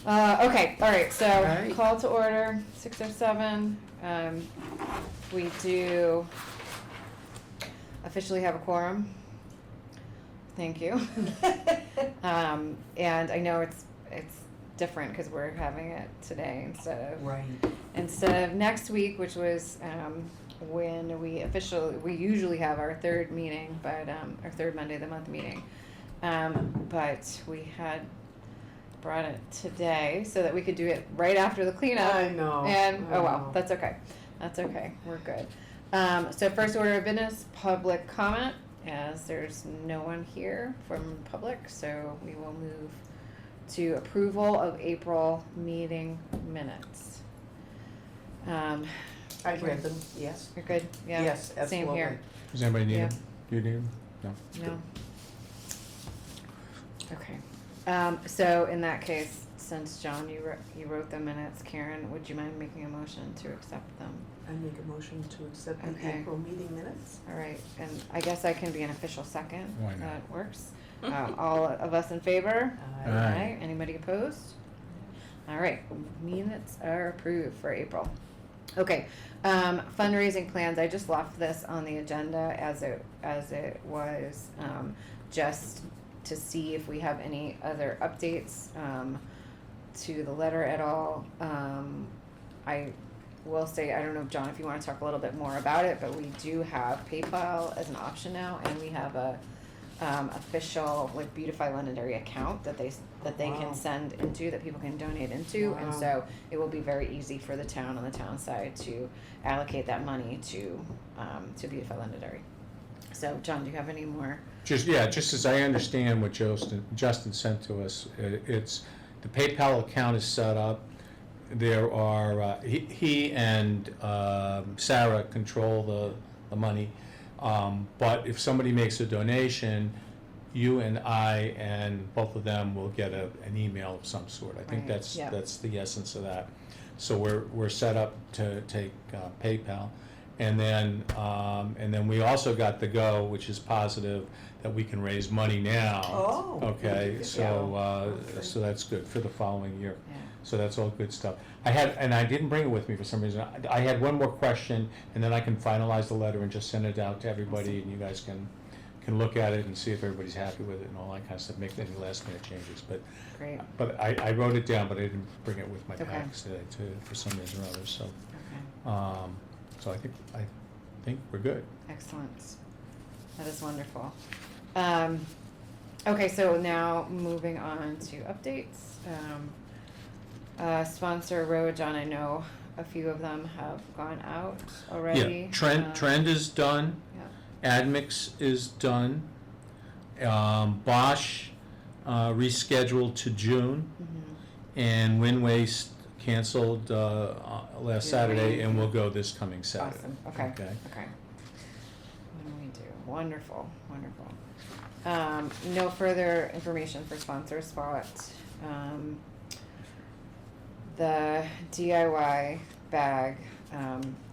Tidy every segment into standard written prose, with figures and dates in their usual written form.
Okay, all right, so Right. call to order, 6:07. We do officially have a quorum. Thank you. And I know it's different because we're having it today instead of next week, which was when we usually have our third meeting, but our third Monday of the month meeting. But we had brought it today so that we could do it right after the cleanup. I know. And I oh well, know. that's okay. That's okay. We're good. So first order of business, public comment, as there's no one here from public, so we will move to approval of April meeting minutes. I read them, yes. You're good? Yeah. Yes, Same here. Does anybody need Yeah. them? You need them? No? No. Okay. So in that case, since John, you wrote the minutes, Karen, would you mind making a motion to accept them? I make a motion to accept the Okay. April meeting minutes. All right, and I guess I can be an official second. Why not? That works. All of us in favor? Aye. Anybody opposed? All right, minutes are approved for April. Okay, fundraising plans, I just left this on the agenda as it was, just to see if we have any other updates, to the letter at all. I will say, I don't know, John, if you wanna talk a little bit more about it, but we do have PayPal as an option now, and we have a, official, like, Beautify Londonderry account that they Wow. can send into, that people can donate into, and Wow. so it will be very easy for the town on the town side to allocate that money to Beautify Londonderry. So, John, do you have any more? Just as I understand what Justin sent to us, it's, the PayPal account is set up. There are, he and Sarah control the money. But if somebody makes a donation, you and I and both of them will get an email of some sort. I think Right, yeah. that's the essence of that. So we're set up to take PayPal, and then we also got the go, which is positive, that we can raise money now. Oh. Okay, so so that's good for the following year. Yeah. So that's all good stuff. I didn't bring it with me for some reason. I had one more question, and then I can finalize the letter and just send it out to everybody, and you guys can look at it and see if everybody's happy with it and all that kind of stuff, make any last minute changes. Great. But I wrote it down, but I didn't bring it with my Okay. packs today too, for some reason or other, so. Okay. So I think we're good. Excellent. That is wonderful. Okay, so now moving on to updates. Sponsor Road, John, I know a few of them have gone out already. Yeah, Trend is done, Yeah. Admix is done, Bosch rescheduled to June, Mhm. and Wind Waste canceled last Saturday, and will go this coming Saturday. Awesome, okay. Okay. What do we do? Wonderful, wonderful. No further information for sponsor spot. The DIY bag,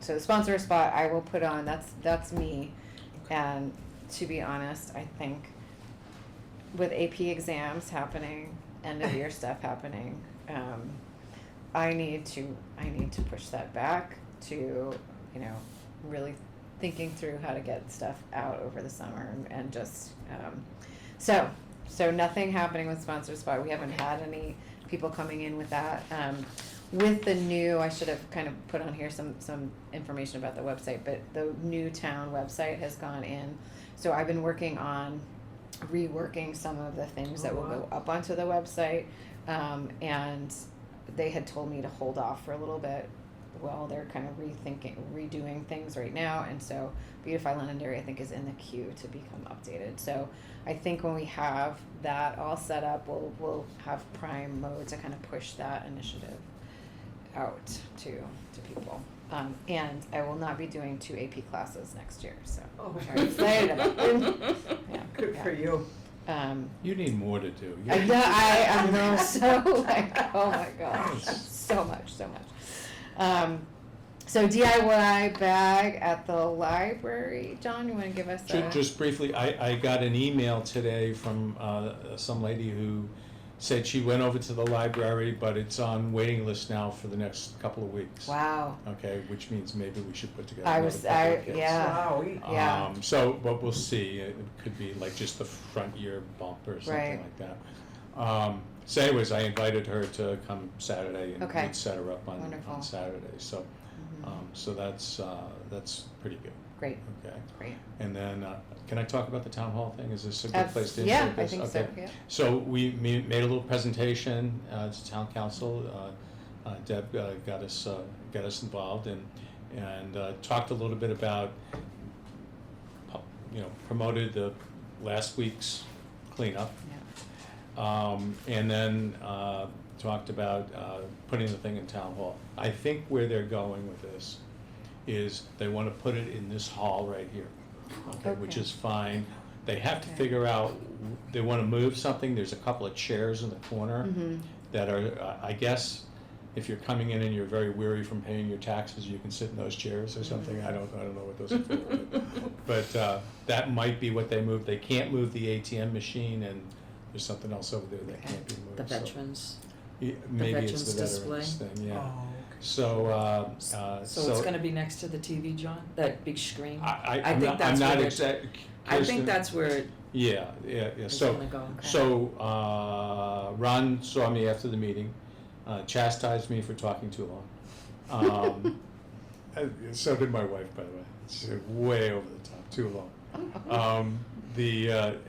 so the sponsor spot I will put on, that's me. And to be honest, I think with AP exams happening, end of year stuff happening, I need to push that back to, really thinking through how to get stuff out over the summer and just, so nothing happening with sponsor spot. We haven't had any people coming in with that. With the new, I should have kind of put on here some information about the website, but the new town website has gone in. So I've been working on reworking some of the things that will go up onto the website. And they had told me to hold off for a little bit. Well, they're kind of redoing things right now. And so Beautify Londonderry, I think, is in the queue to become updated. So I think when we have that all set up, we'll have prime mode to kind of push that initiative out to people. And I will not be doing 2 AP classes next year, so Oh. I'm very excited about it. Yeah, Good for you. You need more to do. I am so like, oh my gosh, so much. So DIY bag at the library. John, you want to give us Just briefly, I got an email today from some lady who said she went over to the library, but it's on waiting list now for the next couple of weeks. Wow. Okay, which means maybe we should put together I another was, couple I, of kits. yeah, Wow, yeah. So, but we'll see. It could be like just the front ear bump or something Right. like that. So anyways, I invited her to come Saturday and Okay. we'd set her up Wonderful. on Saturday. So, Mhm. so that's pretty good. Great, Okay. great. And then, can I talk about the town hall thing? Is this a good place to insert Yeah, I this? think so, Okay. yeah. So we made a little presentation to town council. Deb got us involved and talked a little bit about, promoted the last week's cleanup. Yeah. And then talked about putting the thing in town hall. I think where they're going with this is they want to put it in this hall right here, which Okay. is fine. They have to Okay. figure out, they want to move something. There's a couple of chairs in the corner Mhm. that are, I guess, if you're coming in and you're very weary from paying your taxes, you can sit in those chairs or something. I don't know what those are for. But that might be what they moved. They can't move the ATM machine, and there's something else over there that Okay. can't be moved. The so- veterans. Yeah, maybe it's veterans the veterans display? thing, yeah. Oh, So, So it's gonna be next to the TV, John? That big screen? I'm think not, I'm that's not where exact. I think that's where it Yeah, is so, gonna go. Ron saw me after the meeting, chastised me for talking too long. So did my wife, by the way. She said, way over the top, too long.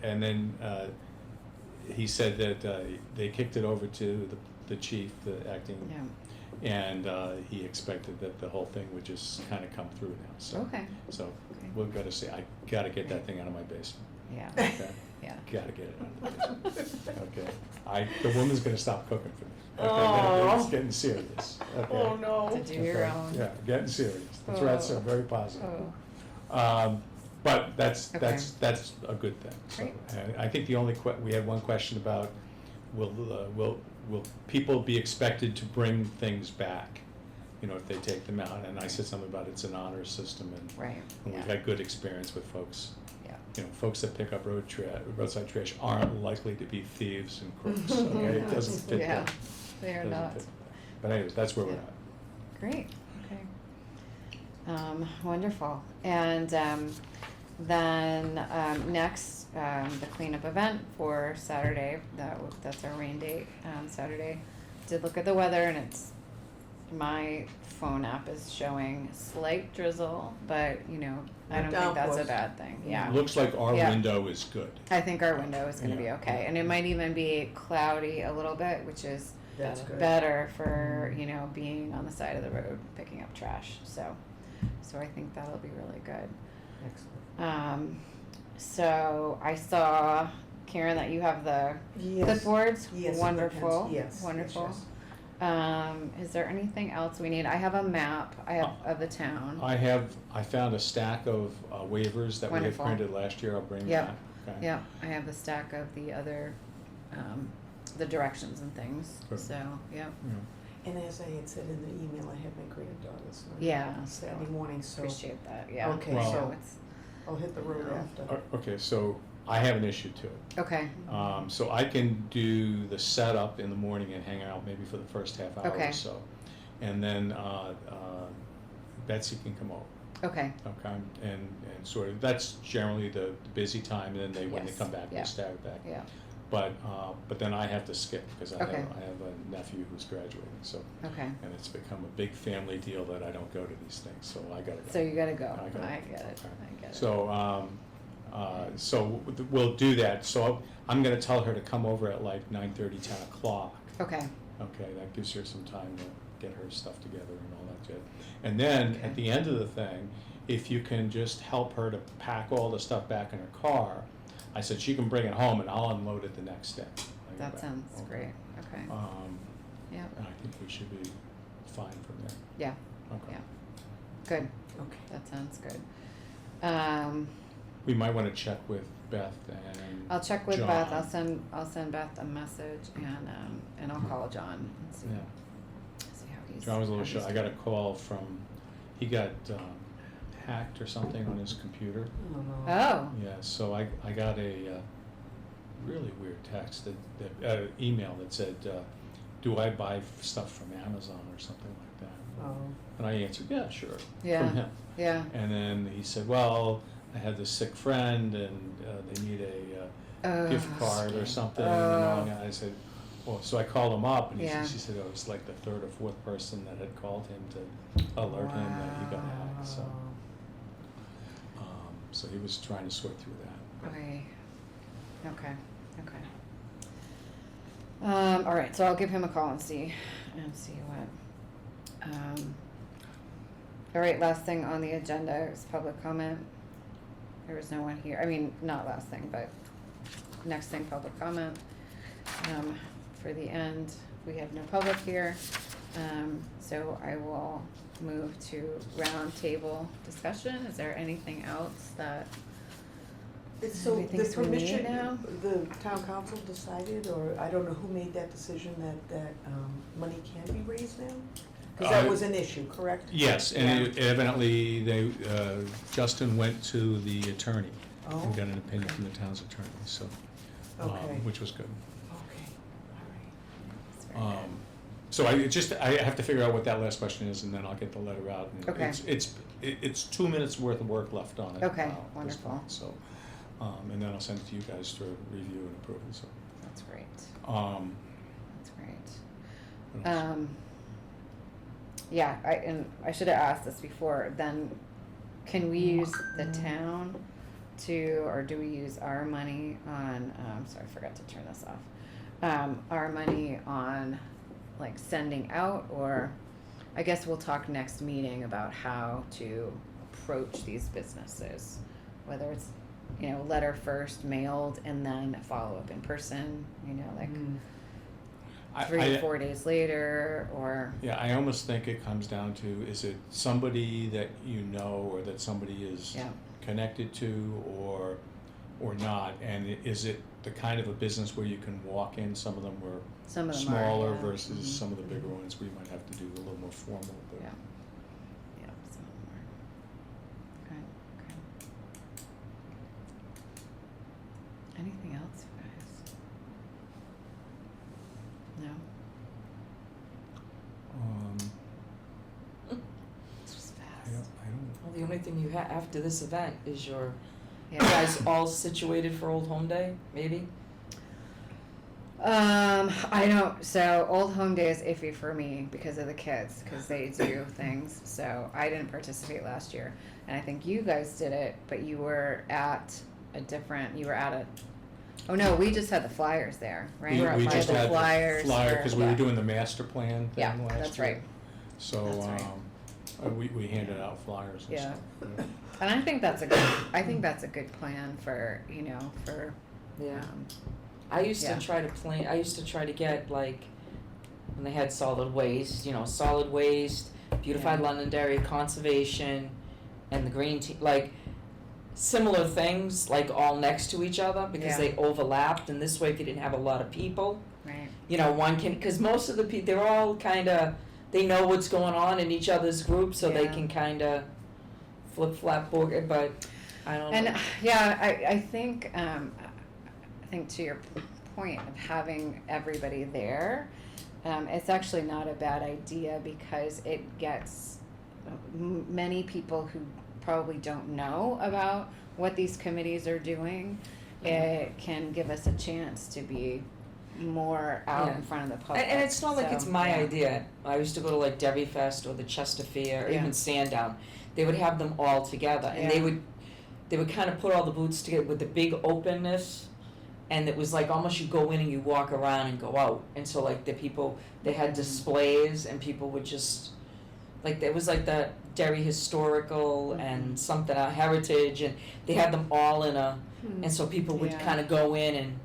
And then, he said that, they kicked it over to the chief, the acting. Yeah. And he expected that the whole thing would just kind of come through now, so. Okay. So, Okay. we've got to see, I got to get that thing out of my basement, Yeah. okay? Yeah. Got to get it out of the basement, okay? The woman's going to stop cooking for me, okay? Oh. It's getting serious, okay? Oh, no. To do your Okay? own. Yeah, getting serious, the threats are very positive. Oh. But that's Okay. a good thing. So, Great. and I think the only we had one question about, will people be expected to bring things back, if they take them out? And I said something about it's an honor system, and Right, and we've yeah. had good experience with folks. Yeah. Folks that pick up roadside trash aren't likely to be thieves and crooks, okay? It doesn't fit Yeah, them. they are Doesn't not. fit them. But anyways, that's where we're Yeah. at. Great, okay. Wonderful. And then next, the cleanup event for Saturday, that's our rain date, Saturday. Did look at the weather, and my phone app is showing slight drizzle, but I don't think that's a Downpours. bad thing, yeah. Looks like our Yeah. window is good. I think our window is gonna be Yeah. okay, and it might even be cloudy a little bit, which is That's good. better for, being on the side of the road, picking up trash, so I think that'll be really good. Excellent. So I saw, Karen, that you have the Yes. clipboards, Yes, wonderful, yes, yes, wonderful. yes. Is there anything else we need? I have a map, of the town. I found a stack of waivers that we had Wonderful. printed last year. I'll bring Yep. back. Okay. Yep, I have the stack of the other, the directions and things, Good. so, yep. Yeah. And as I had said in the email, I had my granddaughter's Yeah, so Saturday morning, so appreciate that, yeah. Okay, Well- So it's, I'll hit the road after. Okay, so I have an issue too. okay, So I can do the setup in the morning and hang out maybe for the first half hour Okay. or so. And then Betsy can come over, okay, okay? And sort of, that's generally the busy time, and then when they Yes, come back, yeah. they stagger back. yeah, But then I have to skip because I Okay. have a nephew who's graduating, so. okay. And it's become a big family deal that I don't go to these things, so I gotta go. So you gotta go, I gotta I go. get it, Okay. I get it. So we'll do that. So I'm gonna tell her to come over at like 9:30, 10 o'clock. Okay, Okay, that gives her some time to get her stuff together and all that shit. And then Okay. at the end of the thing, if you can just help her to pack all the stuff back in her car, I said she can bring it home and I'll unload it the next day. when I get that back. sounds Okay. great, okay, yeah, And I think we should be fine from there. yeah, Okay. yeah, good, Okay. that sounds good. We might wanna check with Beth and I'll check with Beth, John. I'll send Beth a message and I'll call John and see, Yeah. see how he's. John was a little how shocked. he's I got a doing. call from, he got hacked or something on his computer. Oh, no. Oh, Yeah, so I got a really weird text, email that said, do I buy stuff from Amazon or something like that? Oh, And I answered, yeah, sure, Yeah. from him. Yeah. And then he said, well, I had this sick friend and they need a gift card or something. And I said, well, so I called him up and Yeah. she said it was like the third or fourth person that had called him to alert him that he got hacked. So he was trying to sort through that. Okay. Okay. All right, so I'll give him a call and see what. All right, last thing on the agenda is public comment. There was no one here. I mean, not last thing, but next thing, public comment. For the end, we have no public here. So I will move to round table discussion. Is there anything else that? so Anybody the thinks we need permission, now? the town council decided, or I don't know who made that decision that money can be raised now? Cause that was an issue, correct? Yes, and evidently Justin went to the attorney Oh, and got an opinion from the town's attorney, so, okay, which was good. okay, It's very good. So I have to figure out what that last question is, and then I'll get the letter out. And Okay. It's 2 minutes worth of work left on it. Okay, now at this wonderful. point, so, and then I'll send it to you guys to review and approve it, so. That's great. um, That's great. what else? Yeah, I should have asked this before, then can we use the town or do we use our money on, sorry, I forgot to turn this off. Our money on like sending out, or I guess we'll talk next meeting about how to approach these businesses. Whether it's, letter first mailed and then follow up in person, like Mm. 3 or 4 days later, or, Yeah, I almost think it comes down to, is it somebody that you know or that somebody is yeah, connected to or not? And is it the kind of a business where you can walk in? Some of them were some of them smaller are, yeah. versus Mhm. some of the bigger ones we might have to do a little more formal, but. Yeah. Yeah, some of them are. Okay, okay. Anything else, you guys? No? This was I don't, fast. Well, the only thing you have after this event is you Yeah. guys all situated for Old Home Day, maybe? I don't, so Old Home Day is iffy for me because of the kids, because they do things, so I didn't participate last year. And I think you guys did it, but you were at oh no, we just had the flyers there, right? We just the had flyers. the flyer, because we yeah. were doing the master plan thing Yeah, last year. that's right. So, That's right. we handed out flyers and Yeah. stuff. And I think that's a good plan for, Yeah. um, I used Yeah. to try to get like, when they had solid waste, solid waste, Beautify Yeah. Londonderry, conservation, and the green tea, like, similar things, like all next to each other, because Yeah. they overlapped, and this way if you didn't have a lot of people, right, one can, cause most of the people, they're all kinda, they know what's going on in each other's groups, so they Yeah. can kinda flip-flap book, but I don't know. and yeah, I think to your point of having everybody there, it's actually not a bad idea because it gets many people who probably don't know about what these committees are doing. It can give us a chance to be more out Yeah. in front of the public. And it's not like so, it's my yeah. idea. I used to go to like Derry Fest or the Chester Fair or Yeah. even Sandown. They would have them all together, and they Yeah. would kind of put all the booths together with the big openness, and it was like almost you go in and you walk around and go out. And so like the people, they had displays, and people would just like, there was like the Derry Historical and something heritage, and they had them all in a, and so people would Yeah. kind of go in and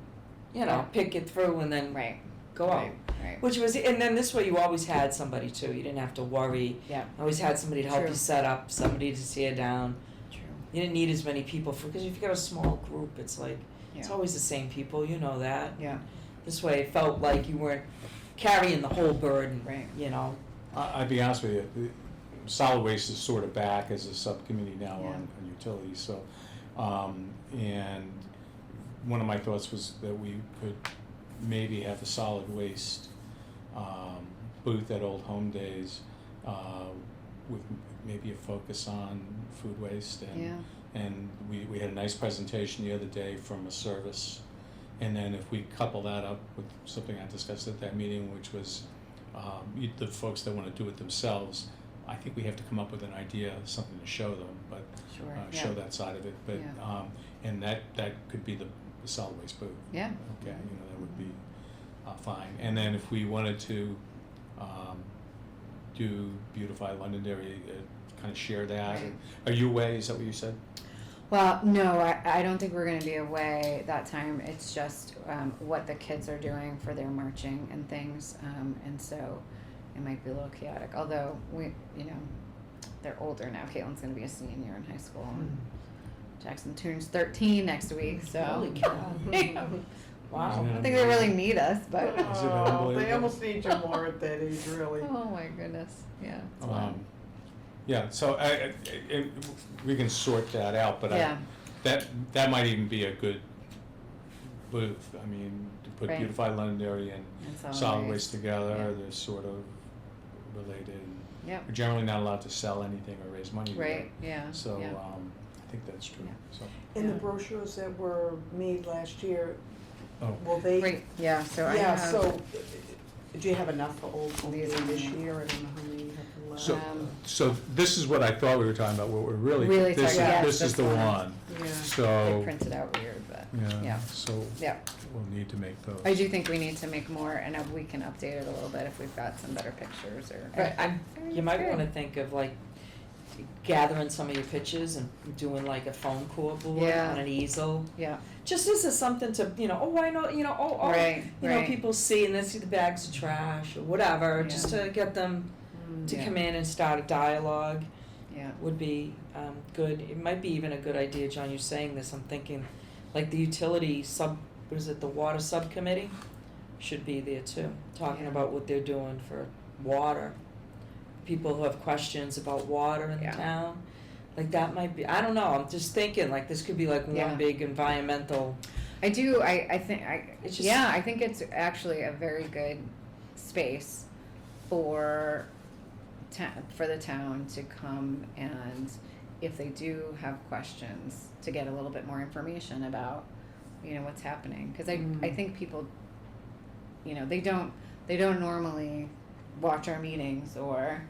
Yeah. pick it through and then Right. go out. Right. Which was, and then this way you always had somebody too. You didn't have to worry. Yeah. Always had somebody to help True. you set up, somebody to tear down. True. You didn't need as many people because if you got a small group, it's like it's Yeah. always the same people. You know that. Yeah. This way it felt like you weren't carrying the whole burden. Right. I'd be honest with you, solid waste is sort of back as a subcommittee now Yeah. on utilities, so, and one of my thoughts was that we could maybe have a solid waste booth at Old Home Days with maybe a focus on food waste. And we had a nice presentation the other day from a service. And then if we couple that up with something I discussed at that meeting, which was the folks that want to do it themselves, I think we have to come up with an idea, something to show them, but Sure. show that side of it. But and that could be the solid waste booth. Yeah. Okay, that would be fine. And then if we wanted to do Beautify Londonderry, kind of share that. Right. Are you away? Is that what you said? Well, no, I don't think we're going to be away that time. It's just what the kids are doing for their marching and things, and so it might be a little chaotic. Although they're older now. Caitlin's going to be a senior in high school. And Jackson turns 13 next week, so Holy cow. Wow. I don't think they really need us, but Is it unbelievable? They almost need you more at that age, really. oh my goodness, yeah, it's fun. Yeah, so we can sort that out, but Yeah. that might even be a good booth. I mean, to put Right. Beautify Londonderry and And solid waste together, Yeah. they're sort of related. Yep. We're generally not allowed to sell anything or raise money. Right. Yeah. So yeah. I think that's true. Yeah. So, And the Yeah. brochures that were made last year, oh, will they? Great. Yeah. So I Yeah, have. so, do you have enough for Old Home Day These are this mine. year? I don't know how many you have left. So, Um, so this is what I thought we were talking about. What we're really, Really this, talking- yes, this is this the one. one. Yeah. They So printed out weird, but yeah. yeah. So Yeah. we'll need to make those. I do think we need to make more, and we can update it a little bit if we've got some better pictures or. But you might Good. want to think of like gathering some of your pictures and doing like a phone call board Yeah. on an easel. Yeah. Just as a something to, I know, Right. Right. people see and they see the bags of trash or whatever, just Yeah. to get them to Yeah. come in and start a dialogue Yeah. would be good. It might be even a good idea, John, you're saying this, I'm thinking, like the utility the water subcommittee should be there too, talking Yeah. about what they're doing for water. People who have questions about water in Yeah. the town, like that might be, I don't know, I'm just thinking, like this could be like Yeah. one big environmental, I do. I think. It's just- Yeah. I think it's actually a very good space for the town to come, and if they do have questions, to get a little bit more information about what's happening, because I think people they don't normally watch our meetings or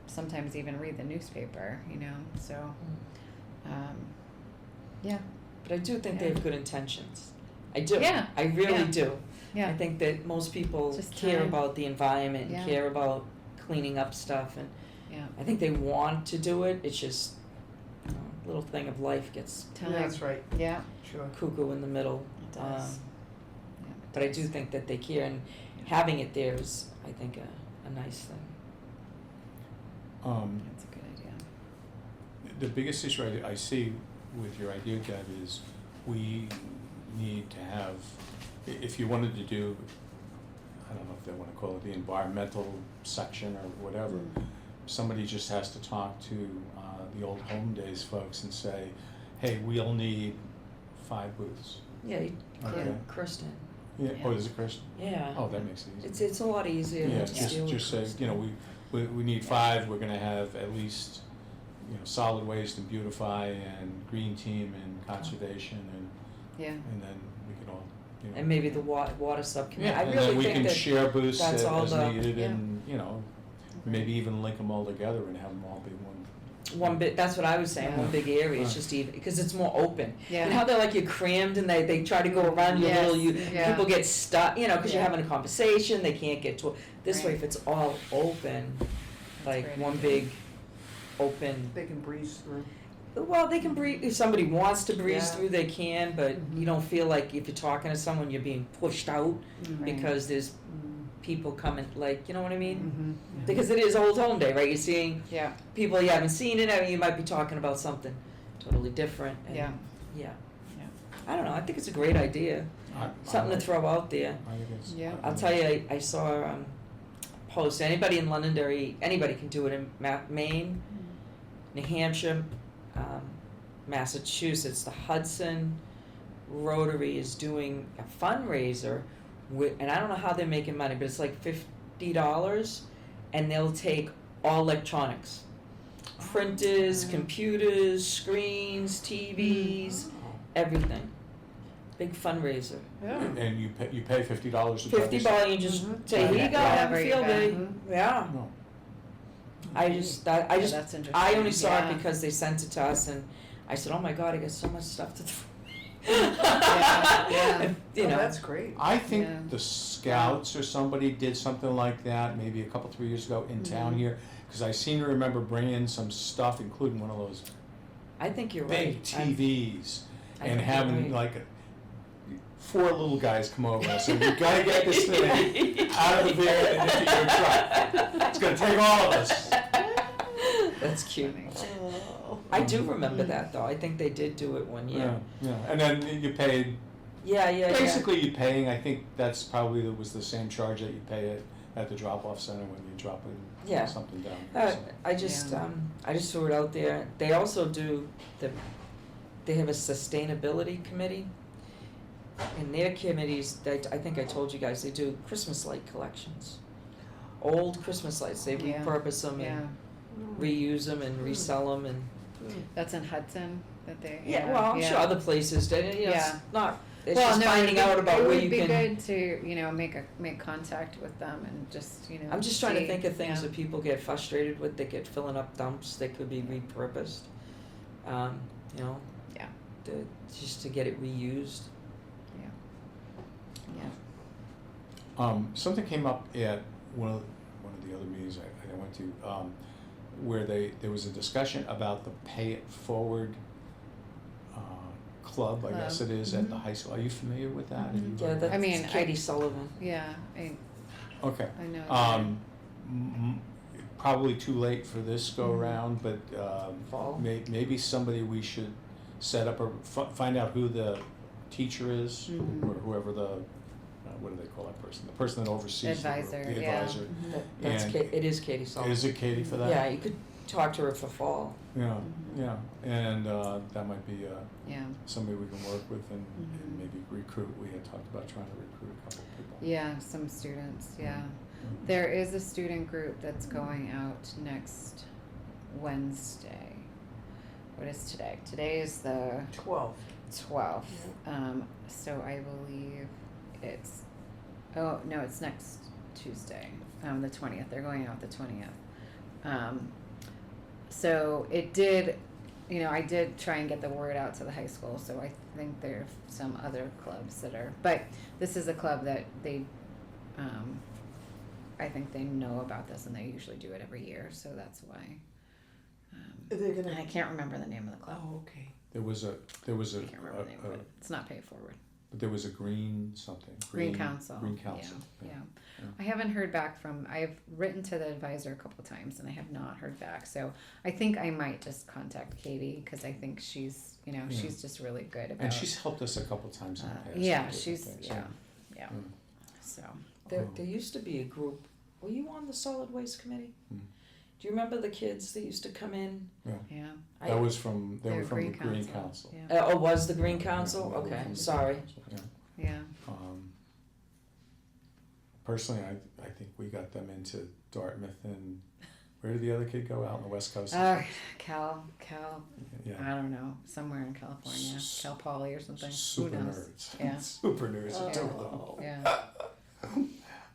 sometimes even read the newspaper, so yeah. but I do think they Yeah. have good intentions. I do. Yeah. I really Yeah. do. Yeah. I think that most people Just care time. about the environment and Yeah. care about cleaning up stuff, and Yeah. I think they want to do it. It's just a little thing of life gets Time. That's right, Yeah. sure. cuckoo in the middle. It does. Yeah. But I do think that they care, and having it there is, I think, a nice thing. That's a good idea. The biggest issue I see with your idea, Deb, is we need to have, if you wanted to do, I don't know if they want to call it the environmental section or whatever, somebody just has to talk to the Old Home Days folks and say, hey, we'll need 5 booths. Yeah, Okay. Kristen. Yeah. Yeah. Oh, is it Christian? Yeah. Oh, that makes it easy. It's a lot easier Yeah, to deal with just say, Kristen. we need 5, we're gonna have at least, solid waste and beautify and green team and conservation Yeah. and then we can all, And maybe the water subcommittee. Yeah, I and really then we think can that share booths that's all as the- needed Yeah. and, maybe even link them all together and have them all be one. one bit. That's what I was saying. Yeah. One big area. It's Right. just even because it's more open. Yeah. And how they're like you're crammed and they try to go around your Yes, little. yeah. People get stuck. Because you're Yeah. having a conversation. They can't get to it. This way, Right. if it's all open, like great one idea. big open. They can breeze through. Well, they can breathe. If somebody wants to breeze Yeah. through, they can. But you don't feel like if you're talking to someone, you're being pushed out Right. because there's people coming. Like, you know what I mean? Mm-hmm. Because it is Old Home Day, right? You're seeing Yeah. people you haven't seen it. I mean, you might be talking about something totally different. And Yeah. Yeah. Yeah. I don't know. I think it's a great idea. Something to throw out there. I think it's. Yeah. I'll tell you, I saw a post. Anybody in Londonderry, anybody can do it in Maine, New Hampshire, Massachusetts, the Hudson, Rotary is doing a fundraiser with, and I don't know how they're making money, but it's like $50, and they'll take all electronics. Printers, computers, screens, TVs, everything. Big fundraiser. Yeah. And you pay $50 to $50, you just say, here you go, have a Whatever you field pay. day. Yeah. No. I just, Yeah, that's interesting. I only saw Yeah. it because they sent it to us, and I said, oh my God, I got so much stuff to throw. Yeah. You Oh, know, that's great. I think Yeah. the Scouts or somebody did something like that maybe a couple, 3 years ago in town here, because I seem to remember bringing in some stuff, including one of those I think you're big right. TVs, I and think you're having right. like 4 little guys come over and say, "We gotta get this thing out of the van and into your truck. It's gonna take all of us." That's cute. Oh. I do remember that though. I think they did do it one year. Yeah, yeah, and then you paid. Yeah. Basically, you're paying. I think that's probably was the same charge that you pay at the drop-off center when you drop Yeah. something down. Uh, So, I just, Yeah. I just threw it out there. They also do they have a sustainability committee. In their committees, I think I told you guys, they do Christmas light collections. Old Christmas lights, they Yeah. repurpose them Yeah, and reuse them and resell them and. that's in Hudson that they. Yeah, well, I'm sure other places did it, you know, Yeah. it's not, it's Well, just no, finding it would- out about where you It would be can. good to, make contact with them and just, I'm just trying to see, think of things yeah. that people get frustrated with, they get filling up dumps, they could be repurposed, you know. Yeah. Just to get it reused. Yeah. Something came up at one of the other meetings I went to, where there was a discussion about the Pay It Forward club, I guess it is, at the high school. Are you familiar with that? Have you Yeah, heard of that's I mean, Katie Sullivan. Yeah, Okay. I know. Probably too late for this go Mhm. around, but Fall. maybe somebody we should set up or find out who the teacher is, Mhm. or whoever the what do they call that person? The person that oversees the group, Advisor, the yeah. advisor. That's And- it is Katie Sullivan. Is it Katie for that? Yeah, you could talk to her for fall. Yeah, Mhm. yeah, and that might be Yeah, somebody we can work with and Mhm. maybe recruit. We had talked about trying to recruit a couple of people. yeah, some students, yeah. Mhm. There is a student group that's going out next Wednesday. What is today? Today is the 12th. So I believe it's, it's next Tuesday, the 20th. They're going out the 20th. So it did, I did try and get the word out to the high school, so I think there are some other clubs that are, but this is a club that they, I think they know about this and they usually do it every year, so that's why. Are they gonna? I can't remember the name of the club. Oh, okay. There was a I can't remember the name of it. It's not Pay It Forward. there was a green something. Green Council. Green Council. Yeah. Yeah. I haven't heard back from, I've written to the advisor a couple times and I have not heard back. So I think I might just contact Katie because I think she's, she's just really good about. And she's helped us a couple times in the past. Yeah, with she's, things, yeah. Mm. So, There used to be a group. Were you on the solid waste committee? Mm. Do you remember the kids that used to come in? yeah. That was from, they They're were from the Green Green Council, Council. Yeah. Was the Green Council? Yeah, they were Okay, from the sorry. Green Council, yeah. Yeah. Personally, I think we got them into Dartmouth, and where did the other kid go? Out on the West Coast? Cal, Yeah. I don't know, somewhere in California, Cal Poly or something. Super Who knows? nerds. Yeah. Super nerds. I told Oh. Yeah.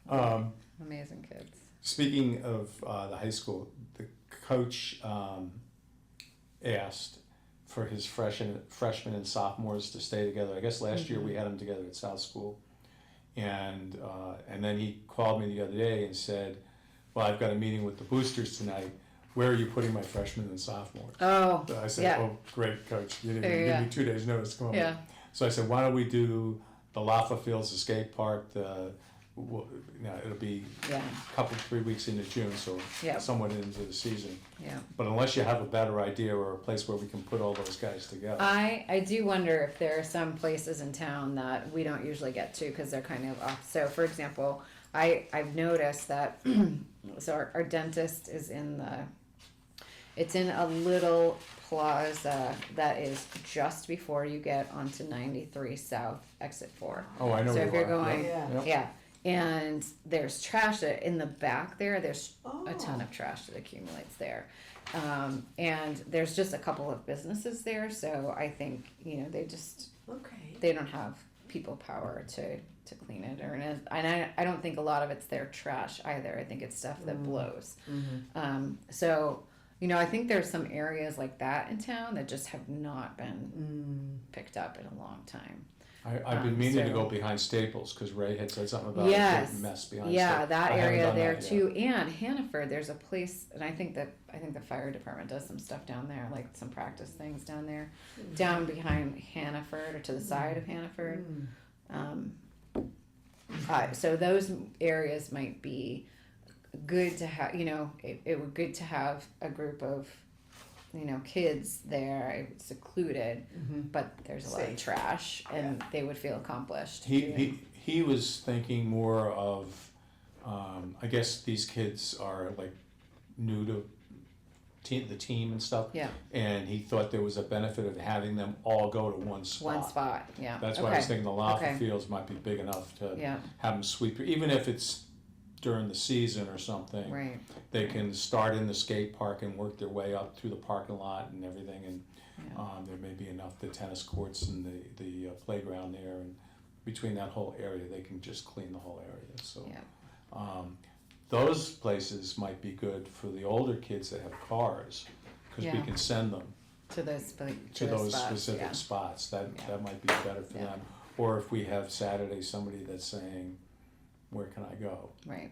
them. Amazing kids. Speaking of the high school, the coach asked for his freshmen and sophomores to stay together. I guess last year we had them together at South School, and then he called me the other day and said, "Well, I've got a meeting with the boosters tonight. Where are you putting my freshmen and sophomores?" Oh, I said, yeah. "Oh, great, coach. You didn't There you give go. me 2 days notice to come over." Yeah. So I said, "Why don't we do the Laffa Fields Escape Park? It'll be Yeah. a couple, 3 weeks into June, so Yeah. somewhat into the season. Yeah. But unless you have a better idea or a place where we can put all those guys together." I do wonder if there are some places in town that we don't usually get to because they're kind of off. So, for example, I've noticed that so our dentist is in It's in a little plaza that is just before you get onto 93 South, exit 4. Oh, I know So where if you you're are. going, Yep, Yeah. yep. yeah, and there's trash in the back there. There's Oh. a ton of trash that accumulates there. And there's just a couple of businesses there, so I think, Okay. they don't have people power to clean it, and I don't think a lot of it's their trash either. I think it's stuff that blows. So, I think there's some areas like that in town that just have not been picked up in a long time. I've been meaning to so- go behind Staples, because Ray had said something about a Yes. big mess behind Yeah, Staples. that I haven't area done there that yet. too. And Hannaford, there's a place, and I think the fire department does some stuff down there, like some practice things down there, down behind Hannaford or to the side of Hannaford. So those areas might be good to have. It would good to have a group of, kids there, secluded, but there's a lot of Safe. trash, and they would feel accomplished. He was thinking more of, I guess these kids are like new to the team and stuff. Yeah. And he thought there was a benefit of having them all go to one spot. One spot, yeah. That's why I was Okay. thinking the Laffer Okay. Fields might be big enough to Yeah. have them sweep, even if it's during the season or something. Right. They can start in the skate park and work their way up through the parking lot and everything, and Yeah. there may be enough, the tennis courts and the playground there, and between that whole area, they can just clean the whole area, so. Yeah. Those places might be good for the older kids that have cars, because we Yeah. can send them To those to those spots, specific yeah. spots, that Yeah. might be better for Yeah. them. Or if we have Saturday, somebody that's saying, where can I go? Right.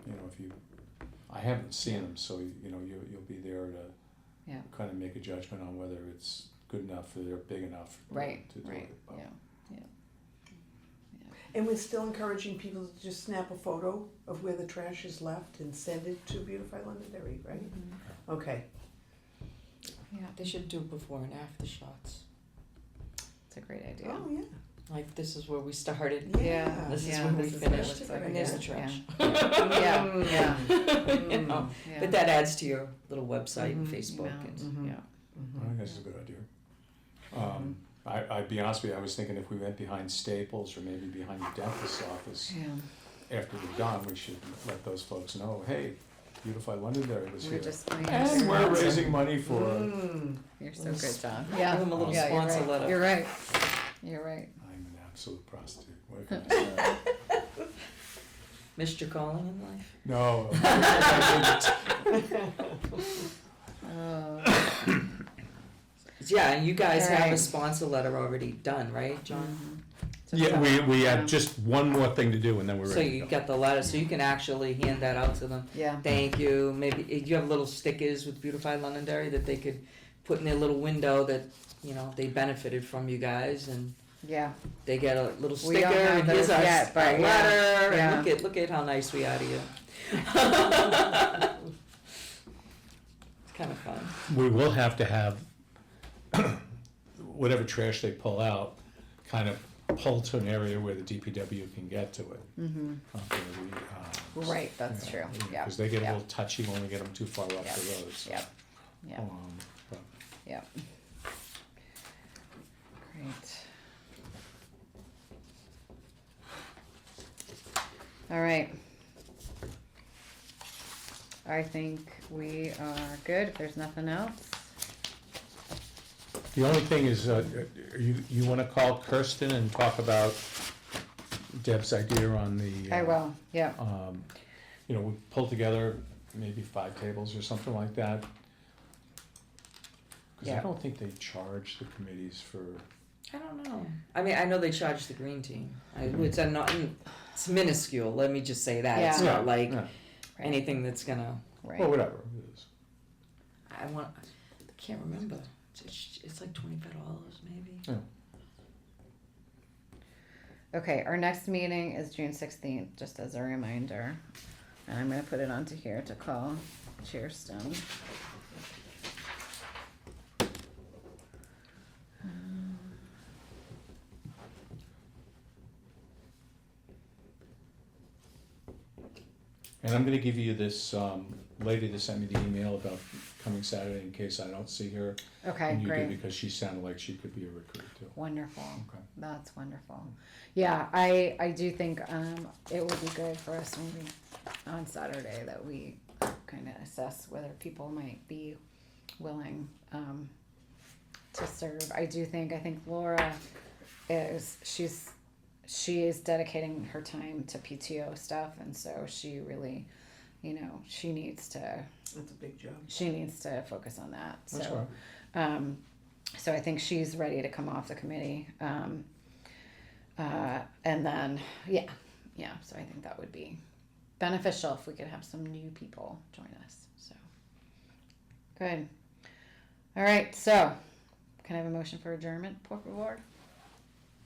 I haven't seen them, so you'll be there to Yeah. kind of make a judgment on whether it's good enough or they're big enough Right. to do Right. it. But- Yeah. And we're still encouraging people to just snap a photo of where the trash is left and send it to Beautify Londonderry, right? Okay. Yeah. They should do before and after shots. It's a great idea. Oh, yeah. Like, this is where we started. Yeah. This is Yeah, where we this is what it finished. looks like. And there's the Yeah. trash. Yeah. Yeah. You know, Yeah. but that adds to your little website and Mhm. Facebook Yeah. and. Yeah. I think that's a good idea. I'd be honest with you, I was thinking if we went behind Staples or maybe behind the dentist's office, Yeah. after we're done, we should let those folks know, hey, Beautify Londonderry was We're here. just. And we're raising money for, You're so good, John. Give Yeah. them a little Yeah, you're sponsor right. letter. You're right. You're right. I'm an absolute prostitute, what can I say? Missed your calling in life? No. Oh. Yeah, and you guys have a Alright. sponsor letter already done, right, John? Yeah, we have just one more thing to do and then we're So ready to you go. got the letter, so you can actually hand that out to them. Yeah. Thank you. Maybe you have little stickers with Beautify Londonderry that they could put in their little window that they benefited from you guys, and Yeah. they get a little We sticker. don't have And here's those our yet, but our yeah, letter. yeah. And look at how nice we are to you. It's kind of fun. We will have to have whatever trash they pull out, kind of pull to an area where the DPW can get to it. Mm-hmm. Right. That's true. Yeah. Because they get a Yeah. little touchy when we get them too far off Yeah. the road. So, Yep. Yeah. but Yep. Great. All right. I think we are good. If there's nothing else. The only thing is, you want to call Kirsten and talk about Deb's idea on the. I will. Yeah. We pull together maybe 5 tables or something like that. Because Yeah. I don't think they charge the committees for. I don't know. I mean, I know they charge the green team. It's minuscule. Let me just say that. It's Yeah. not like Yeah. anything that's gonna. Right. Well, whatever it is. I can't remember. It's like $25 maybe. Yeah. Okay, our next meeting is June 16th, just as a reminder. And I'm gonna put it onto here to call Cheerston. And And I'm gonna give you this, lady that sent me the email about coming Saturday in case I don't see her. Okay, And you do, great. because she sounded like she could be a recruit too. Wonderful. Okay. That's wonderful. Yeah, I do think it would be good for us maybe on Saturday that we kind of assess whether people might be willing to serve. I think Laura she is dedicating her time to PTO stuff, and so she really, she needs to That's a big job. focus on that. That's So right. so I think she's ready to come off the committee. And then, so I think that would be beneficial if we could have some new people join us. So, good. All right, so can I have a motion for adjournment, por favor?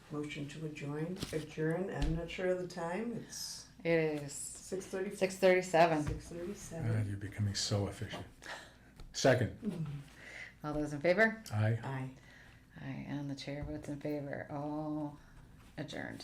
Motion to adjourn. I'm not sure of the time. It's It is 6:30. 6:37. 6:37. You're becoming so efficient. Second, All those in favor? aye. Aye. Aye, and the chair votes in favor. All adjourned.